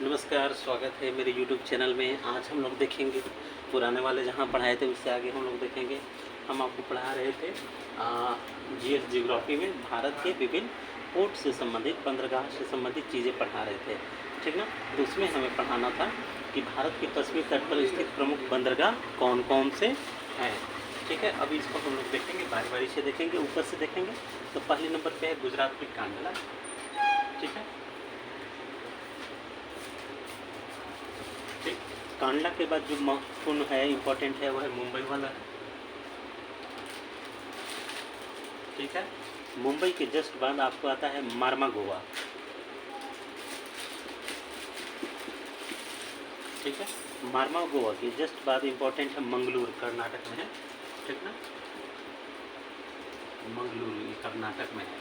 नमस्कार, स्वागत है मेरे यूट्यूब चैनल में। आज हम लोग देखेंगे पुराने वाले जहाँ पढ़ाए थे उससे आगे हम लोग देखेंगे। हम आपको पढ़ा रहे थे जीएस जियोग्राफी में भारत के विभिन्न पोर्ट से संबंधित, बंदरगाह से संबंधित चीज़ें पढ़ा रहे थे, ठीक ना। तो उसमें हमें पढ़ाना था कि भारत के पश्चिमी तट पर स्थित प्रमुख बंदरगाह कौन कौन से हैं, ठीक है। अभी इसको हम लोग देखेंगे, बारी बारी से देखेंगे, ऊपर से देखेंगे। तो पहले नंबर पे है गुजरात में कांडला, ठीक है। ठीक, कांडला के बाद जो महत्वपूर्ण है, इम्पोर्टेंट है, वो है मुंबई वाला है, ठीक है। मुंबई के जस्ट बाद आपको आता है मार्मा गोवा, ठीक है। मार्मा गोवा के जस्ट बाद इम्पोर्टेंट है मंगलूर, कर्नाटक में है, ठीक ना। मंगलूर ये कर्नाटक में है,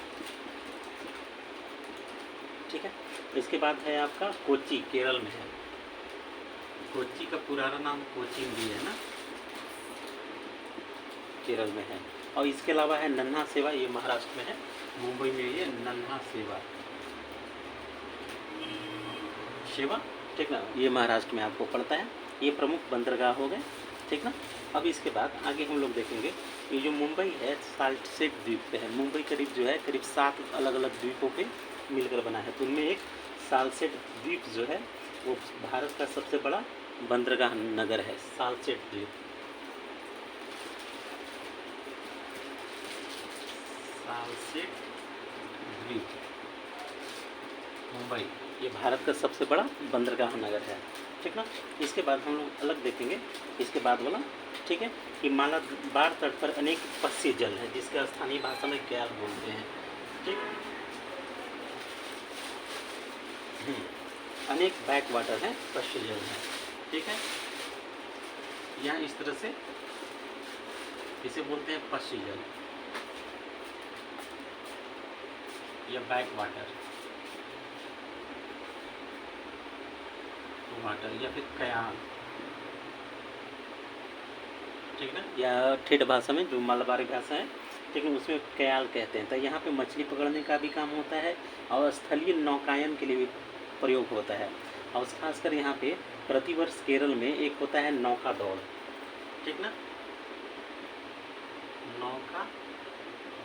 ठीक है। इसके बाद है आपका कोच्चि, केरल में है। कोच्चि का पुराना नाम कोचीन भी है ना, केरल में है। और इसके अलावा है नन्हा सेवा, ये महाराष्ट्र में है। मुंबई में ये नन्हा सेवा सेवा, ठीक ना, ये महाराष्ट्र में आपको पड़ता है। ये प्रमुख बंदरगाह हो गए, ठीक ना। अब इसके बाद आगे हम लोग देखेंगे, ये जो मुंबई है साल्टसेट द्वीप पे है। मुंबई करीब जो है करीब 7 अलग अलग द्वीपों पे मिलकर बना है। तो उनमें एक साल्टसेट द्वीप जो है वो भारत का सबसे बड़ा बंदरगाह नगर है, साल्टसेट द्वीप। साल्टसेट द्वीप, मुंबई, ये भारत का सबसे बड़ा बंदरगाह नगर है, ठीक ना। इसके बाद हम लोग अलग देखेंगे, इसके बाद वाला, ठीक है, कि मालाबार तट पर अनेक पश्य जल है, जिसके स्थानीय भाषा में क्या बोलते हैं, ठीक। अनेक बैक वाटर हैं, पश्य जल है, ठीक है। यहाँ इस तरह से इसे बोलते हैं पश्य जल या बैक वाटर या फिर कयाल, ठीक ना। या ठेठ भाषा में जो मालाबारी भाषा है, ठीक है, उसमें कयाल कहते हैं। तो यहाँ पे मछली पकड़ने का भी काम होता है और स्थलीय नौकायन के लिए भी प्रयोग होता है। और खासकर यहाँ पे प्रतिवर्ष केरल में एक होता है नौका दौड़, ठीक ना, नौका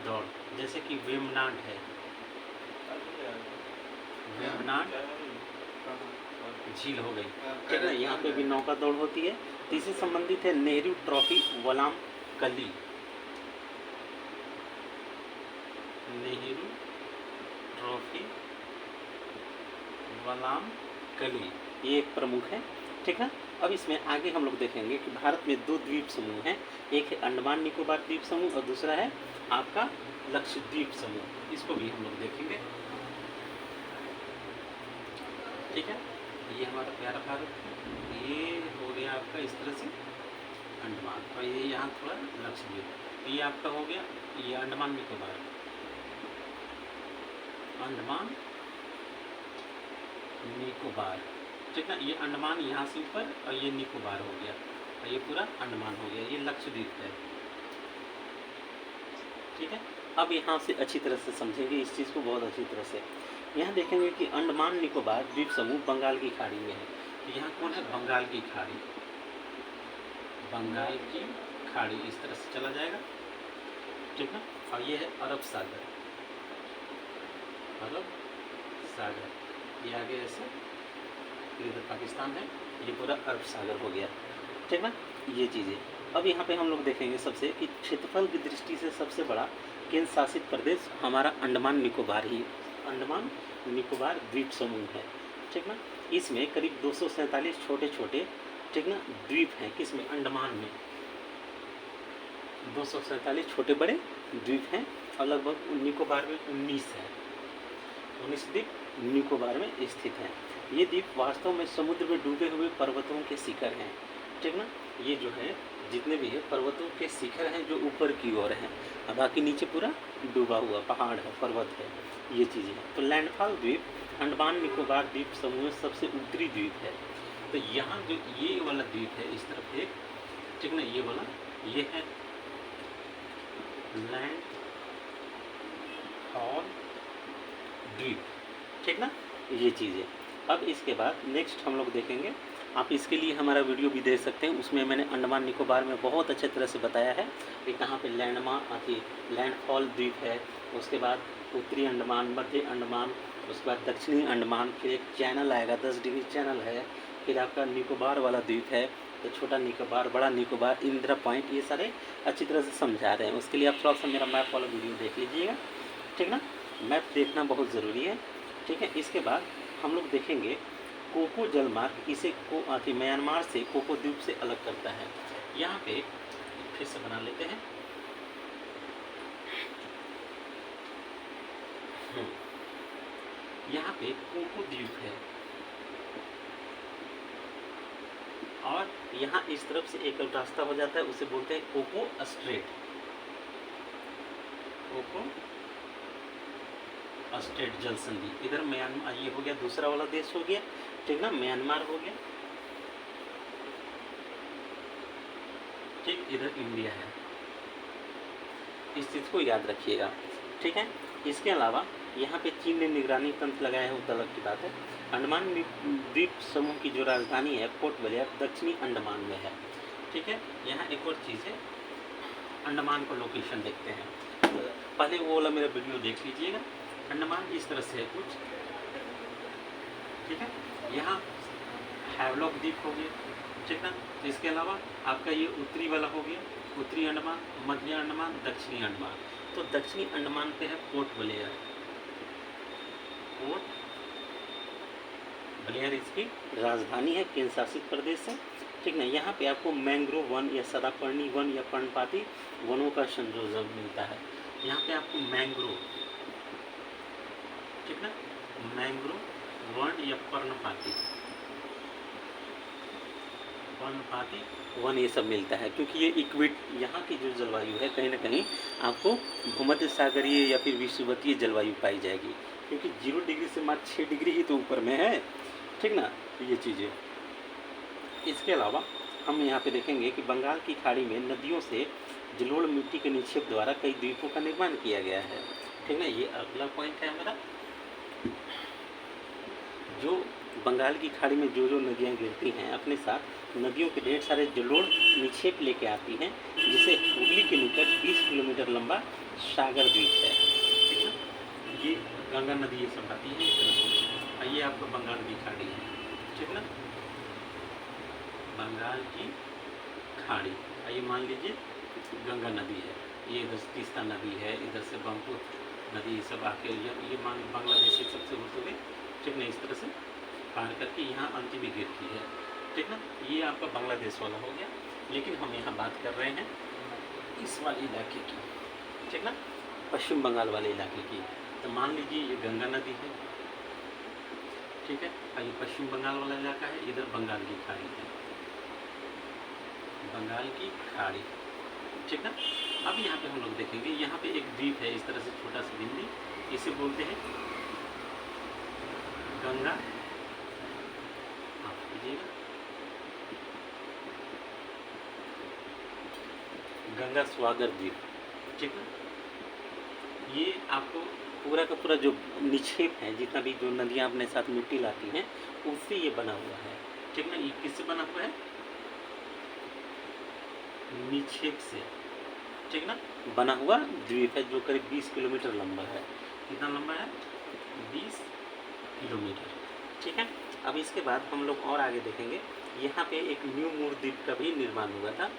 दौड़। जैसे कि वेमनाड है, वेमनाड झील हो गई, ठीक है, यहाँ पे भी नौका दौड़ होती है। तो इससे संबंधित है नेहरू ट्रॉफी वलाम कली, नेहरू ट्रॉफी वलाम कली, ये एक प्रमुख है, ठीक है। अब इसमें आगे हम लोग देखेंगे कि भारत में 2 द्वीप समूह हैं, एक है अंडमान निकोबार द्वीप समूह और दूसरा है आपका लक्षद्वीप समूह। इसको भी हम लोग देखेंगे, ठीक है। ये हमारा प्यारा भारत, ये हो गया आपका इस तरह से अंडमान, और ये यहाँ थोड़ा लक्षद्वीप। ये आपका हो गया ये अंडमान निकोबार, अंडमान निकोबार, ठीक है। ये अंडमान यहाँ से ऊपर और ये निकोबार हो गया और ये पूरा अंडमान हो गया, ये लक्षद्वीप है, ठीक है। अब यहाँ से अच्छी तरह से समझेंगे इस चीज़ को, बहुत अच्छी तरह से। यहाँ देखेंगे कि अंडमान निकोबार द्वीप समूह बंगाल की खाड़ी में है। तो यहाँ कौन है? बंगाल की खाड़ी, बंगाल की खाड़ी इस तरह से चला जाएगा, ठीक है। और ये है अरब सागर, अरब सागर, ये आगे ऐसे इधर पाकिस्तान है, ये पूरा अरब सागर हो गया, ठीक ना, ये चीज़ें। अब यहाँ पे हम लोग देखेंगे सबसे कि क्षेत्रफल की दृष्टि से सबसे बड़ा केंद्र शासित प्रदेश हमारा अंडमान निकोबार ही, अंडमान निकोबार द्वीप समूह है, ठीक ना। इसमें करीब 247 छोटे छोटे, ठीक ना, द्वीप हैं। किसमें? अंडमान में 247 छोटे बड़े द्वीप हैं और लगभग निकोबार में 19 है, 19 द्वीप निकोबार में स्थित हैं। ये द्वीप वास्तव में समुद्र में डूबे हुए पर्वतों के शिखर हैं, ठीक ना। ये जो है जितने भी है पर्वतों के शिखर हैं जो ऊपर की ओर हैं, और बाकी नीचे पूरा डूबा हुआ पहाड़ है, पर्वत है, ये चीज़ें हैं। तो लैंडफॉल द्वीप अंडमान निकोबार द्वीप समूह सबसे उत्तरी द्वीप है। तो यहाँ जो ये वाला द्वीप है इस तरफ एक, ठीक ना, ये वाला ये है लैंडफॉल द्वीप, ठीक ना, ये चीज़ें। अब इसके बाद नेक्स्ट हम लोग देखेंगे, आप इसके लिए हमारा वीडियो भी देख सकते हैं, उसमें मैंने अंडमान निकोबार में बहुत अच्छे तरह से बताया है कि कहाँ पे लैंडफॉल द्वीप है, उसके बाद उत्तरी अंडमान, मध्य अंडमान, उसके बाद दक्षिणी अंडमान, फिर एक चैनल आएगा 10 डिग्री चैनल है, फिर आपका निकोबार वाला द्वीप है, तो छोटा निकोबार, बड़ा निकोबार, इंदिरा पॉइंट, ये सारे अच्छी तरह से समझा रहे हैं। उसके लिए आप थोड़ा सा मेरा मैप वाला वीडियो देख लीजिएगा, ठीक ना, मैप देखना बहुत ज़रूरी है, ठीक है। इसके बाद हम लोग देखेंगे कोको जलमार्ग, इसे म्यांमार से कोको द्वीप से अलग करता है। यहाँ पे फिर से बना लेते हैं, यहाँ पे कोको द्वीप है और यहाँ इस तरफ से एक रास्ता हो जाता है, उसे बोलते हैं कोको स्ट्रेट, कोको स्ट्रेट जल संधि। इधर म्यांमार, ये हो गया दूसरा वाला देश हो गया, ठीक ना, म्यांमार हो गया, ठीक, इधर इंडिया है, इस चीज़ को याद रखिएगा, ठीक है। इसके अलावा यहाँ पे चीन ने निगरानी तंत्र लगाया है, वो तो अलग की बात है। अंडमान द्वीप समूह की जो राजधानी है पोर्ट ब्लेयर दक्षिणी अंडमान में है, ठीक है। यहाँ एक और चीज़ है, अंडमान को लोकेशन देखते हैं, पहले वो वाला मेरा वीडियो देख लीजिएगा। अंडमान इस तरह से है कुछ, ठीक है। यहाँ हैवलॉक द्वीप हो गया, ठीक ना। इसके अलावा आपका ये उत्तरी वाला हो गया, उत्तरी अंडमान, मध्य अंडमान, दक्षिणी अंडमान। तो दक्षिणी अंडमान पे है पोर्ट ब्लेयर, पोर्ट ब्लेयर इसकी राजधानी है, केंद्र शासित प्रदेश है, ठीक ना। यहाँ पे आपको मैंग्रोव वन या सदापर्णी वन या पर्णपाती वनों का संयोजन मिलता है। यहाँ पे आपको मैंग्रोव, ठीक ना, मैंग्रोव वन या पर्णपाती वन ये सब मिलता है, क्योंकि ये यहाँ की जो जलवायु है कहीं ना कहीं आपको भूमध्य सागरीय या फिर विषुवतीय जलवायु पाई जाएगी, क्योंकि 0 डिग्री से मात्र 6 डिग्री ही तो ऊपर में है, ठीक ना, ये चीज़ें। इसके अलावा हम यहाँ पे देखेंगे कि बंगाल की खाड़ी में नदियों से जलोढ़ मिट्टी के निक्षेप द्वारा कई द्वीपों का निर्माण किया गया है, ठीक ना। ये अगला पॉइंट है हमारा, जो बंगाल की खाड़ी में जो नदियाँ गिरती हैं अपने साथ नदियों के ढेर सारे जलोढ़ निक्षेप लेके आती हैं, जिसे हुगली के निकट 20 किलोमीटर लंबा सागर द्वीप है, ठीक है। ये गंगा नदी ये सब आती है इस तरह से, ये आपका बंगाल की खाड़ी है, ठीक ना, बंगाल की खाड़ी। ये मान लीजिए गंगा नदी है, ये इधर तीस्ता नदी है, इधर से ब्रह्मपुत्र नदी, ये सब आके ये बांग्लादेश सबसे होते हुए, ठीक ना, इस तरह से पार करके यहाँ अंतिम में गिरती है, ठीक ना। ये आपका बांग्लादेश वाला हो गया, लेकिन हम यहाँ बात कर रहे हैं इस वाले इलाके की, ठीक ना, पश्चिम बंगाल वाले इलाके की। तो मान लीजिए ये गंगा नदी है, ठीक है, और ये पश्चिम बंगाल वाला इलाका है, इधर बंगाल की खाड़ी है, बंगाल की खाड़ी, ठीक ना। अब यहाँ पे हम लोग देखेंगे, यहाँ पे एक द्वीप है इस तरह से छोटा सा बिंदी, इसे बोलते हैं गंगा, गंगा स्वागर द्वीप, ठीक है। ये आपको पूरा का पूरा जो निक्षेप है, जितना भी जो नदियाँ अपने साथ मिट्टी लाती हैं, उससे ये बना हुआ है, ठीक ना। ये किससे बना हुआ है? निक्षेप से, ठीक ना, बना हुआ द्वीप है, जो करीब 20 किलोमीटर लंबा है। कितना लंबा है? 20 किलोमीटर, ठीक है। अब इसके बाद हम लोग और आगे देखेंगे, यहाँ पे एक न्यू मूर द्वीप का भी निर्माण हुआ था।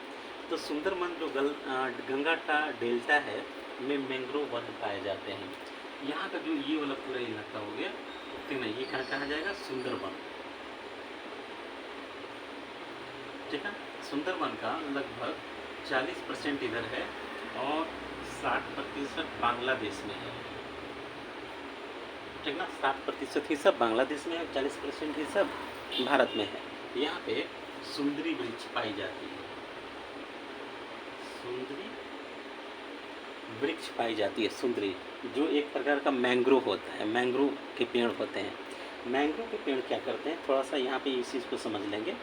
तो सुंदरबन जो गंगा का डेल्टा है में मैंग्रोव वन पाए जाते हैं। यहाँ का जो ये वाला पूरा इलाका हो गया, ठीक ना, ये क्या कहा जाएगा? सुंदरबन, ठीक है। सुंदरबन का लगभग 40% इधर है और 60% बांग्लादेश में है, ठीक ना। 60% हिस्सा बांग्लादेश में है, 40% हिस्सा भारत में है। यहाँ पे सुंदरी वृक्ष पाई जाती है, सुंदरी वृक्ष पाई जाती है, सुंदरी, जो एक प्रकार का मैंग्रोव होता है, मैंग्रोव के पेड़ होते हैं। मैंग्रोव के पेड़ क्या करते हैं, थोड़ा सा यहाँ पे इस चीज़ को समझ लेंगे,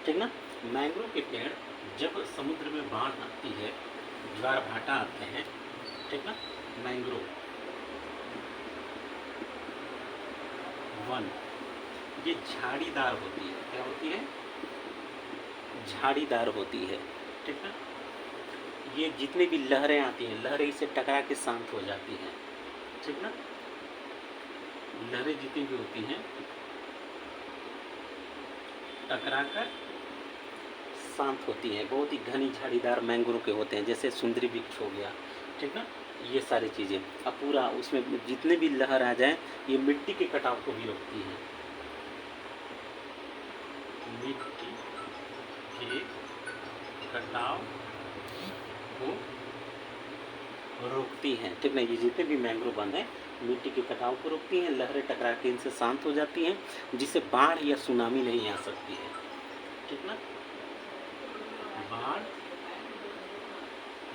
ठीक ना। मैंग्रोव के पेड़ जब समुद्र में बाढ़ आती है, ज्वार भाटा आते हैं, ठीक ना, मैंग्रोव वन ये झाड़ीदार होती है। क्या होती है? झाड़ीदार होती है, ठीक है। ये जितनी भी लहरें आती हैं, लहरें इसे टकरा के शांत हो जाती हैं, ठीक ना। लहरें जितनी भी होती हैं टकरा कर शांत होती हैं। बहुत ही घनी झाड़ीदार मैंग्रोव के होते हैं, जैसे सुंदरी वृक्ष हो गया, ठीक ना। ये सारी चीज़ें अब पूरा उसमें जितने भी लहर आ जाए, ये मिट्टी के कटाव को भी रोकती हैं। मिट्टी के कटाव को रोकती हैं, ठीक ना। ये जितने भी मैंग्रोव वन हैं मिट्टी के कटाव को रोकती हैं, लहरें टकरा के इनसे शांत हो जाती हैं, जिससे बाढ़ या सुनामी नहीं आ सकती है, ठीक ना। बाढ़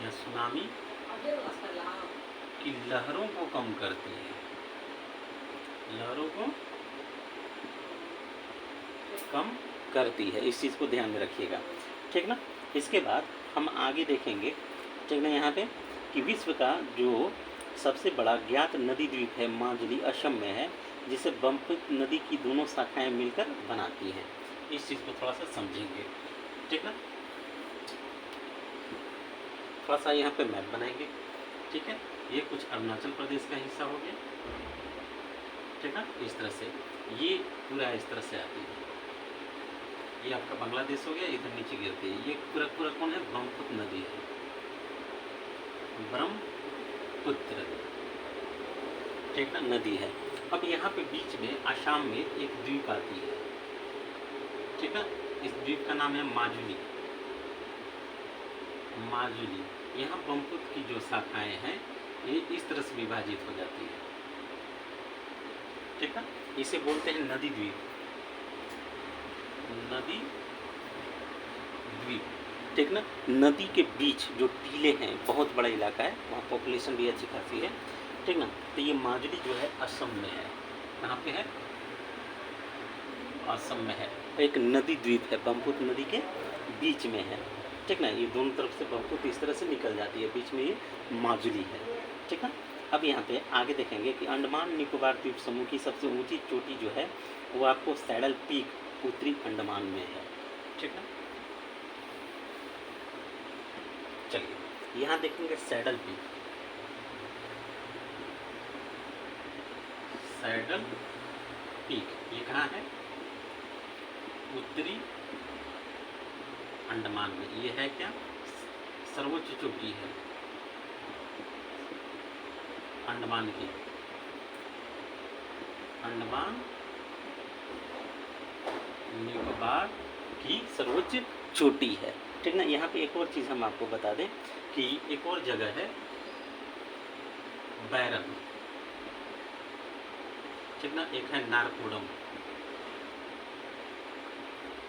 या सुनामी की लहरों को कम करती है, लहरों को कम करती है। इस चीज़ को ध्यान में रखिएगा, ठीक ना। इसके बाद हम आगे देखेंगे, ठीक ना, यहाँ पे कि विश्व का जो सबसे बड़ा ज्ञात नदी द्वीप है माजुली, असम में है, जिसे ब्रह्मपुत्र नदी की दोनों शाखाएं मिलकर बनाती हैं। इस चीज़ को थोड़ा सा समझेंगे, ठीक ना। थोड़ा सा यहाँ पे मैप बनाएंगे, ठीक है। ये कुछ अरुणाचल प्रदेश का हिस्सा हो गया, ठीक ना। इस तरह से ये पूरा इस तरह से आती है। ये आपका बांग्लादेश हो गया, इधर नीचे गिरती है। ये पूरा पूरा कौन है? ब्रह्मपुत्र नदी है, ब्रह्मपुत्र, ठीक ना, नदी है। अब यहाँ पे बीच में आसाम में एक द्वीप आती है, ठीक है। इस द्वीप का नाम है माजुली, माजुली। यहाँ ब्रह्मपुत्र की जो शाखाएं हैं ये इस तरह से विभाजित हो जाती है, ठीक है। इसे बोलते हैं नदी द्वीप, नदी द्वीप, ठीक ना। नदी के बीच जो टीले हैं, बहुत बड़ा इलाका है, वहाँ पॉपुलेशन भी अच्छी खासी है, ठीक ना। तो ये माजुली जो है असम में है। कहाँ पे है? असम में है। एक नदी द्वीप है, ब्रह्मपुत्र नदी के बीच में है, ठीक ना। ये दोनों तरफ से ब्रह्मपुत्र इस तरह से निकल जाती है, बीच में ये माजुली है, ठीक है। अब यहाँ पे आगे देखेंगे कि अंडमान निकोबार द्वीप समूह की सबसे ऊंची चोटी जो है वो आपको सैडल पीक उत्तरी अंडमान में है, ठीक है। चलिए यहाँ देखेंगे सैडल पीक, सैडल पीक ये कहाँ है? उत्तरी अंडमान में। ये है क्या? सर्वोच्च चोटी है अंडमान की, अंडमान निकोबार की सर्वोच्च चोटी है, ठीक ना। यहाँ पे एक और चीज़ हम आपको बता दें कि एक और जगह है बैरन, ठीक ना। एक है नारकोडम,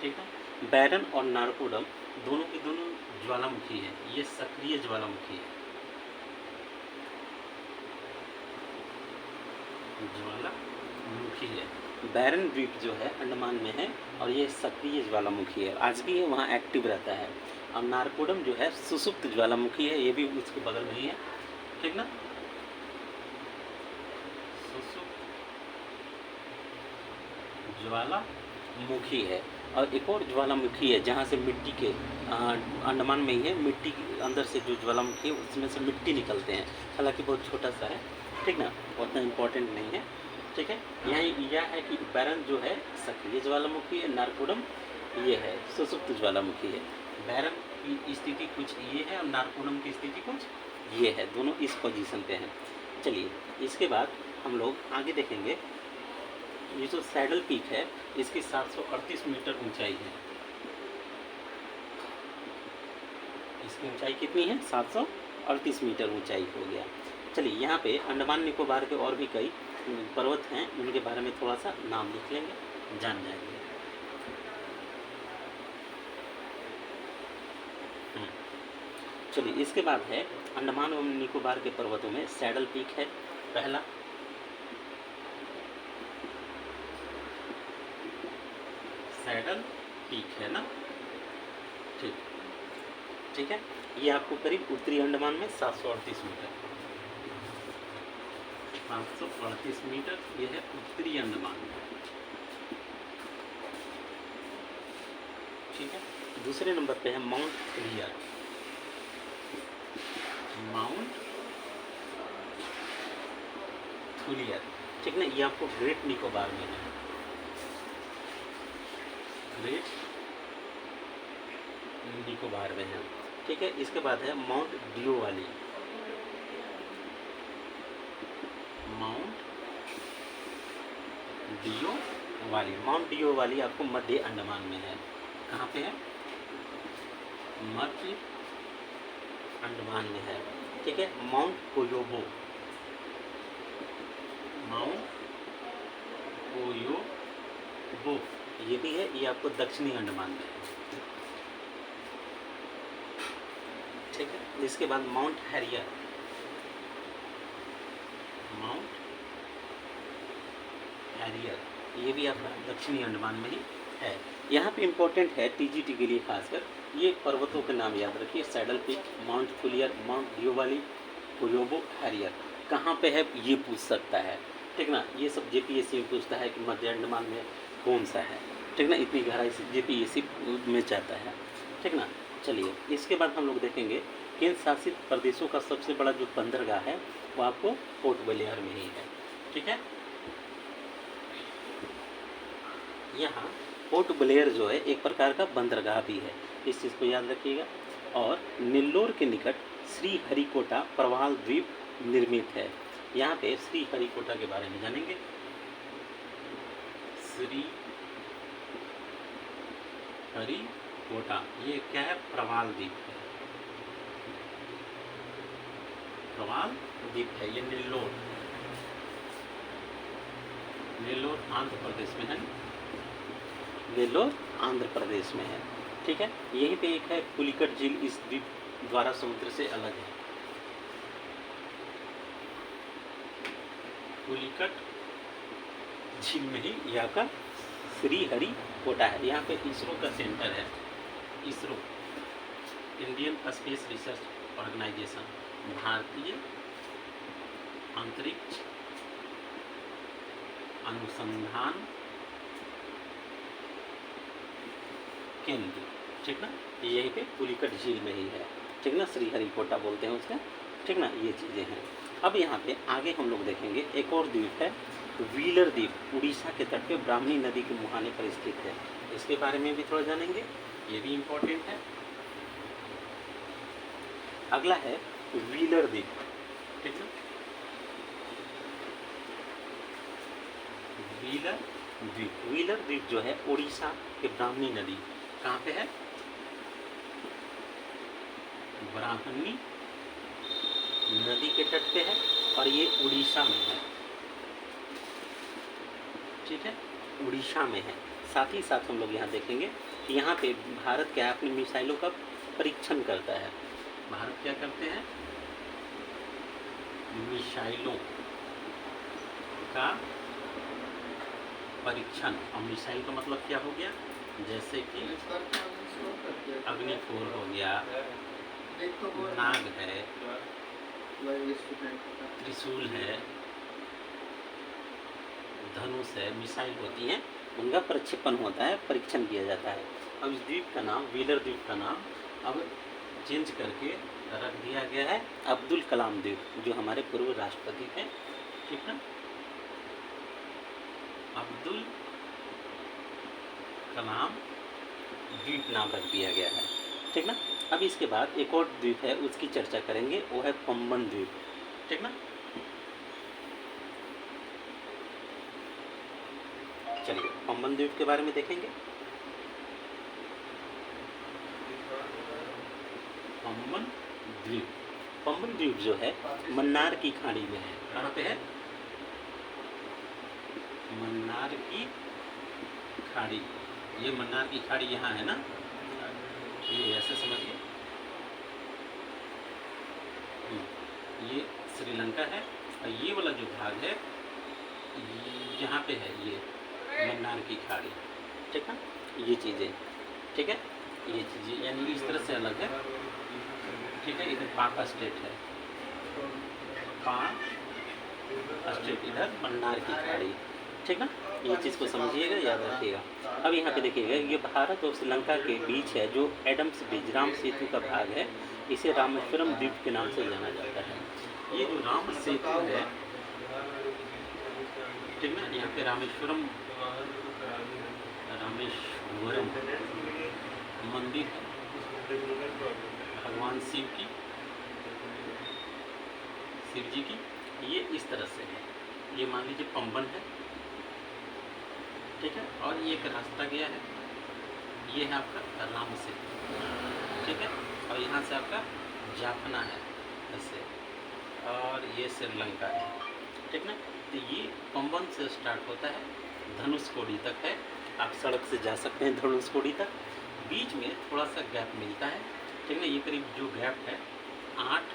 ठीक है। बैरन और नारकोडम दोनों की दोनों ज्वालामुखी है, ये सक्रिय ज्वालामुखी है, ज्वालामुखी है। बैरन द्वीप जो है अंडमान में है और ये सक्रिय ज्वालामुखी है, आज भी है वहाँ एक्टिव रहता है। और नारकोडम जो है सुसुप्त ज्वालामुखी है, ये भी उसके बगल में ही है, ठीक ना। सुसुप्त ज्वालामुखी है। और एक और ज्वालामुखी है जहाँ से मिट्टी के अंडमान में ही है, मिट्टी के अंदर से जो ज्वालामुखी है उसमें से मिट्टी निकलते हैं, हालांकि बहुत छोटा सा है, ठीक ना, उतना इम्पोर्टेंट नहीं है, ठीक है। यहाँ यह है कि बैरन जो है सक्रिय ज्वालामुखी है, नारकोडम ये है सुसुप्त ज्वालामुखी है। बैरन की स्थिति कुछ ये है और नारकोडम की स्थिति कुछ ये है, दोनों इस पोजीशन पे हैं। चलिए इसके बाद हम लोग आगे देखेंगे, ये जो सैडल पीक है इसकी 738 मीटर ऊंचाई है। इसकी ऊंचाई कितनी है? 738 मीटर ऊंचाई हो गया। चलिए यहाँ पे अंडमान निकोबार के और भी कई पर्वत हैं, उनके बारे में थोड़ा सा नाम लिख लेंगे, जान जाएंगे। चलिए इसके बाद है अंडमान एवं निकोबार के पर्वतों में सैडल पीक है पहला, सैडल पीक है ना, ठीक है। ये आपको करीब उत्तरी अंडमान में 738 मीटर, 738 मीटर ये है उत्तरी अंडमान में, दूसरे नंबर पे है माउंट क्लियर। माउंट क्लियर, ठीक ना, ये आपको ग्रेट निकोबार में है। ग्रेट निकोबार में है, ठीक है। इसके बाद है माउंट डियो वाली। माउंट डियो वाली, माउंट डियो वाली आपको मध्य अंडमान में है। कहाँ पे है? मध्य अंडमान में है, ठीक है। माउंट कोयोबो, माउंट कोयोबो ये भी है, ये आपको दक्षिणी अंडमान में है, ठीक है। इसके बाद माउंट हैरियर, माउंट हैरियर ये भी आपका दक्षिणी अंडमान में ही है। यहाँ पे इम्पोर्टेंट है टीजीटी के लिए खासकर, ये पर्वतों के नाम याद रखिए, Saddle Peak, Mount Thuillier, Mount Diavolo, Koyob, Harrier कहाँ पे है ये पूछ सकता है, ठीक ना। ये सब जेपीएससी में पूछता है कि मध्य अंडमान में कौन सा है, ठीक ना, इतनी गहराई से जेपीएससी में जाता है, ठीक ना। चलिए इसके बाद हम लोग देखेंगे केंद्र शासित प्रदेशों का सबसे बड़ा जो बंदरगाह है वो आपको पोर्ट ब्लेयर में ही है, ठीक है। यहाँ पोर्ट ब्लेयर जो है एक प्रकार का बंदरगाह भी है, इस चीज़ को याद रखिएगा। और नेल्लोर के निकट श्री हरिकोटा प्रवाल द्वीप निर्मित है। यहाँ पे श्री हरिकोटा के बारे में जानेंगे। श्री हरिकोटा ये क्या है? प्रवाल द्वीप है, प्रवाल द्वीप है। ये नेल्लोर, नेल्लोर आंध्र प्रदेश में है, नेल्लोर आंध्र प्रदेश में है, ठीक है। यहीं पे एक है पुलिकट झील, इस द्वीप द्वारा समुद्र से अलग है। पुलिकट झील में ही यहाँ का श्री हरिकोटा है। यहाँ पे इसरो का सेंटर है, ISRO Indian space research organisation, भारतीय अंतरिक्ष अनुसंधान केंद्र, ठीक ना, यहीं पे पुलिकट झील में ही है, ठीक ना, श्री हरिकोटा बोलते हैं उसका, ठीक ना। ये चीज़ें हैं। अब यहाँ पे आगे हम लोग देखेंगे एक और द्वीप है व्हीलर द्वीप, उड़ीसा के तट पे ब्राह्मणी नदी के मुहाने पर स्थित है। इसके बारे में भी थोड़ा जानेंगे, ये भी इम्पोर्टेंट है। अगला है व्हीलर द्वीप, ठीक है। व्हीलर द्वीप, व्हीलर द्वीप जो है उड़ीसा के ब्राह्मणी नदी कहाँ पे है? ब्राह्मणी नदी के तट पे है और ये उड़ीसा में है, ठीक है, उड़ीसा में है। साथ ही साथ हम लोग यहाँ देखेंगे कि यहाँ पे भारत क्या अपनी मिसाइलों का परीक्षण करता है। भारत क्या करते हैं? मिसाइलों का परीक्षण। और मिसाइल का मतलब क्या हो गया? जैसे कि अग्नि-4 हो गया, नाग है, त्रिशूल है, धनुष है, मिसाइल होती हैं, उनका प्रक्षेपण होता है, परीक्षण किया जाता है। अब इस द्वीप का नाम, व्हीलर द्वीप का नाम अब चेंज करके रख दिया गया है अब्दुल कलाम द्वीप, जो हमारे पूर्व राष्ट्रपति थे, ठीक ना, अब्दुल कलाम द्वीप नाम रख दिया गया है, ठीक ना। अब इसके बाद एक और द्वीप है, उसकी चर्चा करेंगे, वो है पंबन द्वीप, ठीक ना। चलिए पंबन द्वीप के बारे में देखेंगे। पंबन द्वीप, पंबन द्वीप जो है मन्नार की खाड़ी में है। कहाँ पे है? मन्नार की खाड़ी। ये मन्नार की खाड़ी यहाँ है ना, ये ऐसे समझिए, ये श्रीलंका है और ये वाला जो भाग है यहाँ पे है ये मन्नार की खाड़ी, ठीक है। ये चीज़ें, ठीक है, ये चीज़ें यानी इस तरह से अलग है, ठीक है। इधर पाक स्टेट है, पाक स्टेट, इधर मन्नार की खाड़ी, ठीक है। ये चीज़ को समझिएगा, याद रखिएगा। अब यहाँ पे देखिएगा, ये भारत और श्रीलंका के बीच है जो एडम्स ब्रिज राम सेतु का भाग है, इसे रामेश्वरम द्वीप के नाम से जाना जाता है। ये जो राम सेतु है, ठीक ना, यहाँ पे रामेश्वरम मंदिर है भगवान शिव जी की। ये इस तरह से है, ये मान लीजिए पंबन है, ठीक है, और ये एक रास्ता गया है, ये है आपका राम सेतु, ठीक है, और यहाँ से आपका जाफना है ऐसे, और ये श्रीलंका है, ठीक ना। तो ये पंबन से स्टार्ट होता है, धनुषकोडी तक है, आप सड़क से जा सकते हैं धनुषकोडी तक, बीच में थोड़ा सा गैप मिलता है, ठीक है, ये करीब जो गैप है 8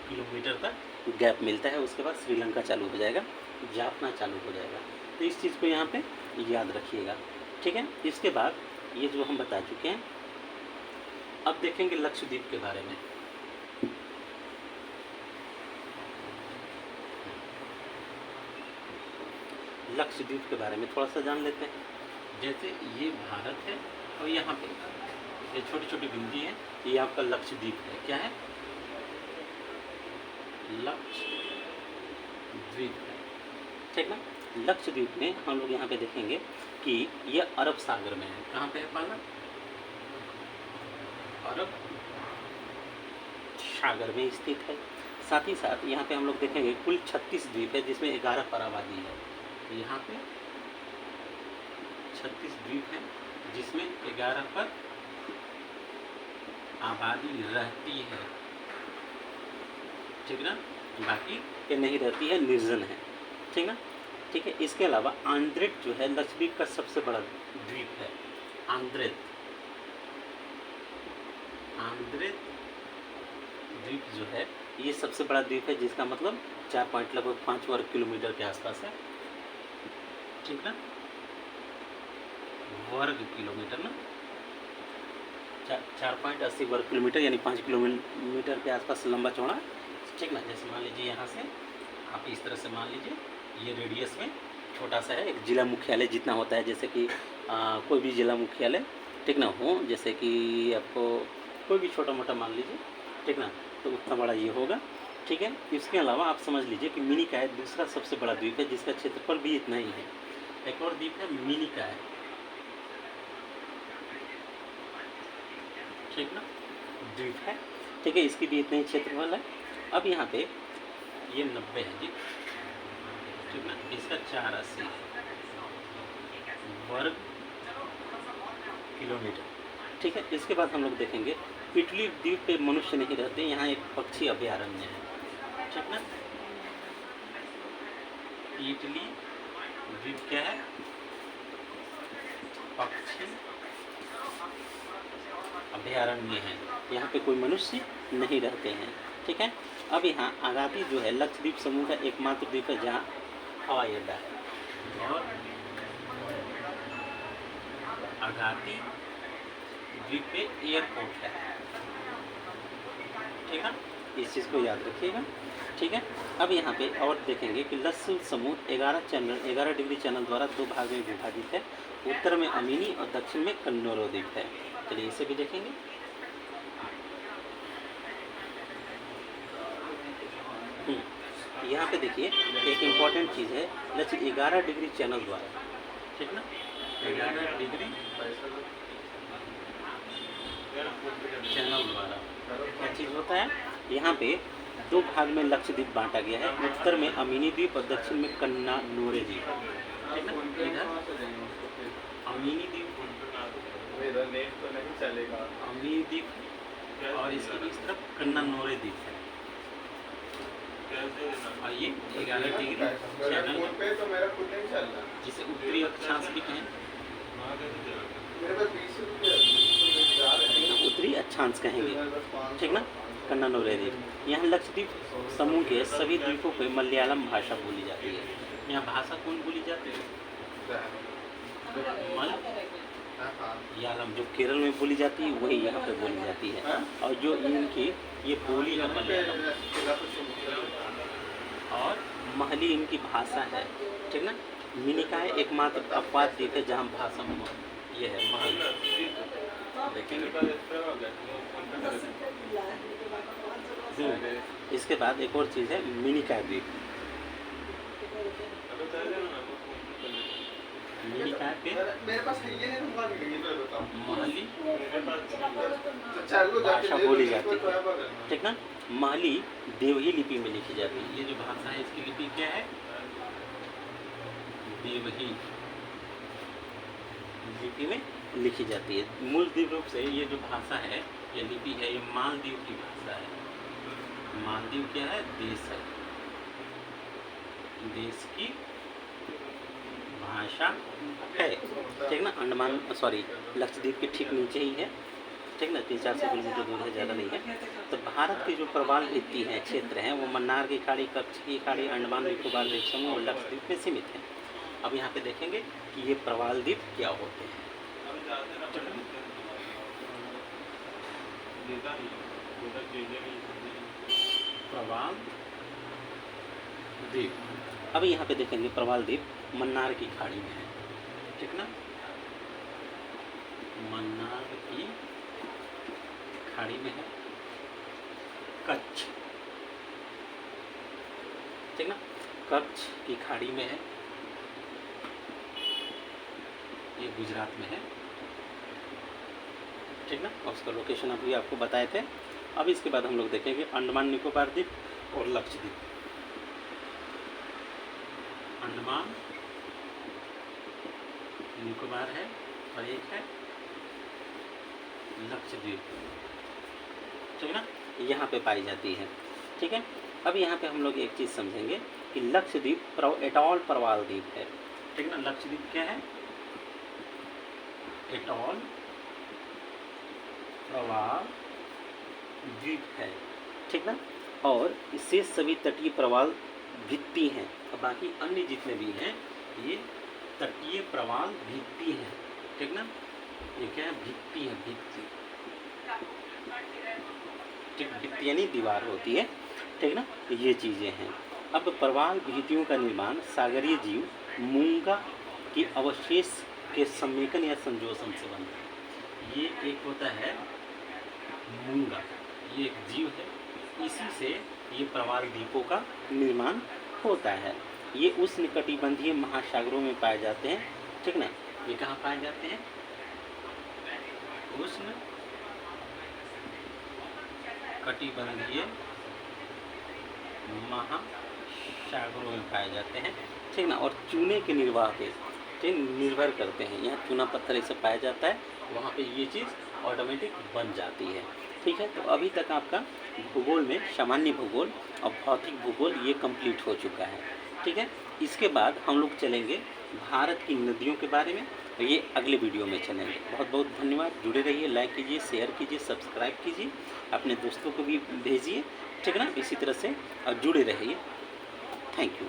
किलोमीटर तक गैप मिलता है, उसके बाद श्रीलंका चालू हो जाएगा, जाफना चालू हो जाएगा। तो इस चीज़ को यहाँ पे याद रखिएगा, ठीक है। इसके बाद ये जो हम बता चुके हैं, अब देखेंगे लक्षद्वीप के बारे में। लक्षद्वीप के बारे में थोड़ा सा जान लेते हैं। जैसे ये भारत है और यहाँ पे ये छोटी छोटी बिंदी है, ये आपका लक्षद्वीप है। क्या है? लक्षद्वीप है, ठीक ना। लक्षद्वीप में हम लोग यहाँ पे देखेंगे कि ये अरब सागर में है। कहाँ पे है पाला? अरब सागर में स्थित है। साथ ही साथ यहाँ पे हम लोग देखेंगे कुल 36 द्वीप है, जिसमें 11 पर आबादी है। तो यहाँ पे 36 द्वीप है, जिसमें 11 पर आबादी रहती है, ठीक ना। बाकी ये नहीं रहती है, निर्जन है, ठीक ना। ठीक है। इसके अलावा आंद्रेत जो है लक्षद्वीप का सबसे बड़ा द्वीप है। आंद्रेत द्वीप जो है ये सबसे बड़ा द्वीप है, जिसका मतलब 4 लगभग 5 वर्ग किलोमीटर के आसपास है, ठीक ना। वर्ग किलोमीटर ना, 4.80 वर्ग किलोमीटर यानी 5 किलोमीटर के आसपास लंबा चौड़ा, ठीक ना। जैसे मान लीजिए यहाँ से आप इस तरह से मान लीजिए ये रेडियस में छोटा सा है, एक जिला मुख्यालय जितना होता है, जैसे कि कोई भी जिला मुख्यालय, ठीक ना हो, जैसे कि आपको कोई भी छोटा मोटा मान लीजिए, ठीक ना, तो उतना बड़ा ये होगा, ठीक है। इसके अलावा आप समझ लीजिए कि मिनिकॉय दूसरा सबसे बड़ा द्वीप है, जिसका क्षेत्रफल भी इतना ही है। एक और द्वीप है मिनिकॉय, ठीक ना, द्वीप है, ठीक है, इसकी भी इतना ही क्षेत्रफल है। अब यहाँ पे ये 90 है जी, ठीक ना, इसका 480 वर्ग किलोमीटर, ठीक है। इसके बाद हम लोग देखेंगे इटली द्वीप पे मनुष्य नहीं रहते, यहाँ एक पक्षी अभयारण्य है, ठीक ना। इटली द्वीप क्या है? पक्षी अभयारण्य है, यहाँ पे कोई मनुष्य नहीं रहते हैं, ठीक है। अब यहाँ आगाती जो है लक्षद्वीप समूह का एकमात्र द्वीप है जहाँ हवाई अड्डा है, और आगाती द्वीप पे एयरपोर्ट है, ठीक है। इस चीज़ को याद रखिएगा, ठीक है। अब यहाँ पे और देखेंगे कि लक्षद्वीप समूह 11 डिग्री चैनल द्वारा 2 भाग में विभाजित है। उत्तर में अमीनी और दक्षिण में कन्नौर द्वीप है। चलिए इसे भी देखेंगे। यहाँ पे देखिए एक इम्पॉर्टेंट चीज़ है, लक्ष्य 11 डिग्री चैनल द्वारा, ठीक ना, 11 डिग्री चैनल द्वारा क्या चीज़ होता है? यहाँ पे 2 भाग में लक्षद्वीप बांटा गया है। उत्तर में अमीनी द्वीप और दक्षिण में कन्नौर द्वीप, ठीक ना। इधर अमीनी द्वीप, अमीनी द्वीप और इसकी इस तरफ कन्नौर द्वीप है, और ये 11 डिग्री चैनल जिसे उत्तरी अक्षांश भी कहें, उत्तरी अक्षांश कहेंगे, ठीक ना, कन्नौर द्वीप। यहाँ लक्षद्वीप समूह के सभी द्वीपों पर मलयालम भाषा बोली जाती है। यहाँ भाषा कौन बोली जाती है? मलयालम, जो केरल में बोली जाती है वही यहाँ पे बोली जाती है, और जो इनकी ये बोली है मलयालम, और महली इनकी भाषा है, ठीक ना। मिनिकाय एकमात्र अपवाद द्वीप है जहाँ भाषा ये है महल। देखेंगे इसके बाद एक और चीज़ है मिनिकाय द्वीप। मिनिकाय पे महली भाषा बोली जाती है, ठीक ना। महली देवही लिपि में लिखी जाती है। ये जो भाषा है इसकी लिपि क्या है? देवही लिपि में लिखी जाती है। मूल द्वीप रूप से ये जो भाषा है, ये लिपि है, ये मालदीव की भाषा है। मालदीव क्या है? देश है, देश की भाषा है, ठीक ना। अंडमान लक्षद्वीप के ठीक नीचे ही है, ठीक ना, 300-400 किलोमीटर दूर है, ज़्यादा नहीं है। तो भारत की जो प्रवाल भित्ति है क्षेत्र हैं वो मन्नार की खाड़ी, कच्छ की खाड़ी, अंडमान निकोबार द्वीप समूह और लक्षद्वीप में सीमित है। अब यहाँ पे देखेंगे कि ये प्रवाल द्वीप क्या होते हैं। प्रवाल द्वीप, अब यहाँ पे देखेंगे प्रवाल द्वीप मन्नार की खाड़ी में है, ठीक ना। मन्नार की खाड़ी में है, कच्छ, ठीक ना, कच्छ की खाड़ी में है, ये गुजरात में है, ठीक ना। और उसका लोकेशन अभी आपको बताए थे। अब इसके बाद हम लोग देखेंगे अंडमान निकोबार द्वीप और लक्षद्वीप। अंडमान निकोबार है और एक है लक्षद्वीप, ठीक ना, यहाँ पे पाई जाती है, ठीक है। अब यहाँ पे हम लोग एक चीज़ समझेंगे कि लक्षद्वीप एटॉल प्रवाल द्वीप है, ठीक ना। लक्षद्वीप क्या है? एटॉल प्रवाल द्वीप है, ठीक ना। और इससे सभी तटीय प्रवाल भित्ति हैं, और बाकी अन्य जितने भी हैं ये तटीय प्रवाल भित्ति हैं, ठीक ना। ये क्या है? भित्ति है, भित्ति, ठीक, भित्ति यानी दीवार होती है, ठीक ना। ये चीज़ें हैं। अब प्रवाल भित्तियों का निर्माण सागरीय जीव मूंगा के अवशेष के सम्मेलन या संजोशन से बनता है। ये एक होता है मूंगा, ये एक जीव है, इसी से ये प्रवाल द्वीपों का निर्माण होता है। ये उष्णकटिबंधीय महासागरों में पाए जाते हैं, ठीक ना। ये कहाँ पाए जाते हैं? उष्णकटिबंधीय महासागरों में पाए जाते हैं, ठीक ना। और चूने के निर्वाह पे ठीक निर्भर करते हैं। यहाँ चूना पत्थर ऐसे पाया जाता है, वहाँ पे ये चीज़ ऑटोमेटिक बन जाती है, ठीक है। तो अभी तक आपका भूगोल में सामान्य भूगोल और भौतिक भूगोल ये कंप्लीट हो चुका है, ठीक है। इसके बाद हम लोग चलेंगे भारत की नदियों के बारे में, ये अगले वीडियो में चलेंगे। बहुत बहुत धन्यवाद, जुड़े रहिए, लाइक कीजिए, शेयर कीजिए, सब्सक्राइब कीजिए, अपने दोस्तों को भी भेजिए, ठीक है ना। इसी तरह से जुड़े रहिए। Thank you.